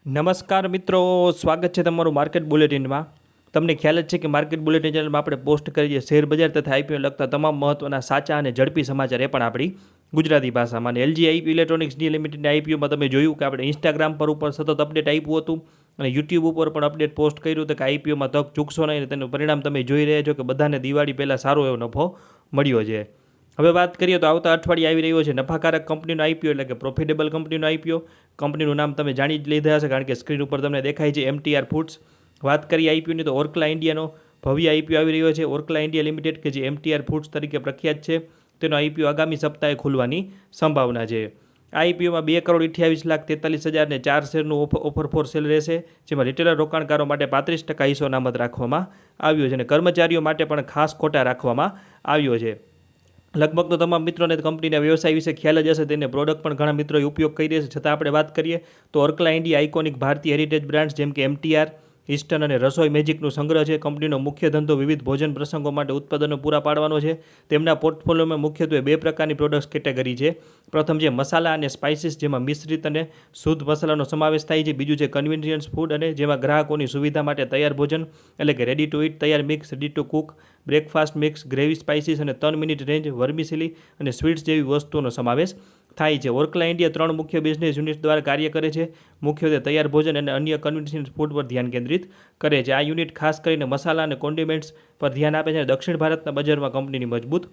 નમસ્કાર મિત્રો, સ્વાગત છે તમારું માર્કેટ બુલેટિનમાં. તમને ખ્યાલ જ છે કે માર્કેટ બુલેટિન ચેનલમાં આપણે પોસ્ટ કરીએ શેર બજાર તથા આઈપીઓ લગતા તમામ મહત્વના સાચા અને ઝડપી સમાચાર, એ પણ આપણી ગુજરાતી ભાષામાં. અને એલજી આઈપી ઇલેક્ટ્રોનિક્સ લિમિટેડના આઈપીઓમાં તમે જોયું કે આપણે ઇન્સ્ટાગ્રામ પર ઉપર સતત અપડેટ આપ્યું હતું અને યુટ્યુબ ઉપર પણ અપડેટ પોસ્ટ કર્યું હતું કે આઈપીઓમાં તક ચૂકશો નહીં, અને તેનું પરિણામ તમે જોઈ રહ્યા છો કે બધાને દિવાળી પહેલાં સારો એવો નફો મળ્યો છે. હવે વાત કરીએ તો આવતા અઠવાડિયે આવી રહ્યો છે નફાકારક કંપનીનો આઈપીઓ, એટલે કે પ્રોફિટેબલ કંપનીનો આઈપીઓ. કંપનીનું નામ તમે જાણી જ લીધા હશે, કારણ કે સ્ક્રીન ઉપર તમને દેખાય છે એમટીઆર ફૂડ્સ. વાત કરીએ આઈપીઓની તો ઓર્કલા ઇન્ડિયાનો ભવ્ય આઈપીઓ આવી રહ્યો છે. ઓર્કલા ઇન્ડિયા લિમિટેડ, કે જે એમટીઆર ફૂડ્સ તરીકે પ્રખ્યાત છે, તેનો આઈપીઓ આગામી સપ્તાહે ખુલવાની સંભાવના છે. આઈપીઓમાં 2,28,43,004 શેરનું ઓફર ફોર સેલ રહેશે, જેમાં રિટેલર રોકાણકારો માટે 35% હિસ્સો અનામત રાખવામાં આવ્યો છે અને કર્મચારીઓ માટે પણ ખાસ કોટા રાખવામાં આવ્યો છે. લગભગ તો તમામ મિત્રોને કંપનીના વ્યવસાય વિશે ખ્યાલ જ હશે, તેને પ્રોડક્ટ પણ ઘણા મિત્રોએ ઉપયોગ કરી રહ્યા છે. છતાં આપણે વાત કરીએ તો ઓર્કલા ઇન્ડિયા આઇકોનિક ભારતીય હેરિટેજ બ્રાન્ડ્સ જેમ કે એમટીઆર, ઈસ્ટર્ન અને રસોઈ મેજિકનું સંગ્રહ છે. કંપનીનો મુખ્ય ધંધો વિવિધ ભોજન પ્રસંગો માટે ઉત્પાદનો પૂરા પાડવાનો છે. તેમના પોર્ટફોલિયોમાં મુખ્યત્વે 2 પ્રકારની પ્રોડક્ટ્સ કેટેગરી છે. પ્રથમ છે મસાલા અને સ્પાઇસીસ, જેમાં મિશ્રિત અને શુદ્ધ મસાલાનો સમાવેશ થાય છે. બીજું છે કન્વીનિયન્સ ફૂડ, અને જેમાં ગ્રાહકોની સુવિધા માટે તૈયાર ભોજન, એટલે કે રેડી ટુ ઇટ, તૈયાર mix, ready to cook, breakfast mix, gravy spices અને 3 મિનિટ રેન્જ, વર્મિસેલી અને સ્વીટ્સ જેવી વસ્તુઓનો સમાવેશ થાય છે. ઓર્કલા ઇન્ડિયા 3 મુખ્ય બિઝનેસ યુનિટ દ્વારા કાર્ય કરે છે. મુખ્યત્વે તૈયાર ભોજન અને અન્ય કન્વીનિયન્સ ફૂડ પર ધ્યાન કેન્દ્રિત કરે છે. આ યુનિટ ખાસ કરીને મસાલા અને કોન્ડિમેન્ટ્સ પર ધ્યાન આપે છે અને દક્ષિણ ભારતના બજારમાં કંપનીની મજબૂત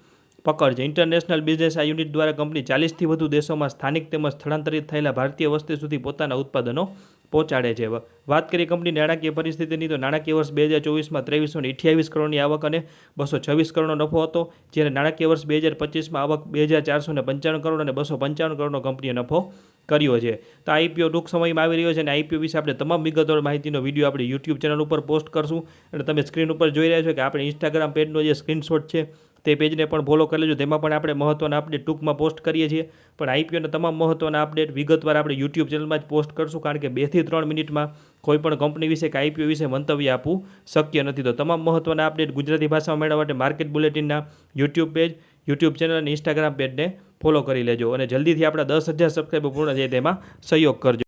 પકડ છે. ઇન્ટરનેશનલ બિઝનેસ આ યુનિટ દ્વારા કંપની 40થી વધુ દેશોમાં સ્થાનિક તેમજ સ્થળાંતરિત થયેલા ભારતીય વસ્તી સુધી પોતાના ઉત્પાદનો પહોંચાડે છે. વાત કરીએ કંપની નાણાકીય પરિસ્થિતિની, તો નાણાકીય વર્ષ 2024માં 2328 કરોડની આવક અને 226 કરોડનો નફો હતો, જ્યારે નાણાકીય વર્ષ 2025માં આવક 2495 કરોડ અને 255 કરોડનો કંપનીએ નફો કર્યો છે. તો આઈપીઓ ટૂંક સમયમાં આવી રહ્યો છે અને આઈપીઓ વિશે આપણે તમામ વિગતવાર માહિતીનો વિડીયો આપણી યુટ્યુબ ચેનલ ઉપર પોસ્ટ કરશું. અને તમે સ્ક્રીન ઉપર જોઈ રહ્યા છો કે આપણે ઇન્સ્ટાગ્રામ પેજનો જે સ્ક્રીનશોટ છે તે પેજને પણ ફોલો કરી લેજો. તેમાં પણ આપણે મહત્ત્વના અપડેટ ટૂંકમાં પોસ્ટ કરીએ છીએ. પણ આઈપીઓના તમામ મહત્ત્વના અપડેટ વિગતવાર આપણે યુટ્યુબ ચેનલમાં જ પોસ્ટ કરશું, કારણ કે 2 થી 3 મિનિટમાં કોઈ પણ કંપની વિશે કે આઈપીઓ વિશે મંતવ્ય આપવું શક્ય નથી. તો તમામ મહત્ત્વના અપડેટ ગુજરાતી ભાષામાં મેળવવા માટે માર્કેટ બુલેટિનના યુટ્યુબ પેજ, યુટ્યુબ ચેનલ અને ઇન્સ્ટાગ્રામ પેજને ફોલો કરી લેજો. અને જલ્દીથી આપણા 10,000 સબસ્ક્રાઈબર પૂર્ણ થાય તેમાં સહયોગ કરજો.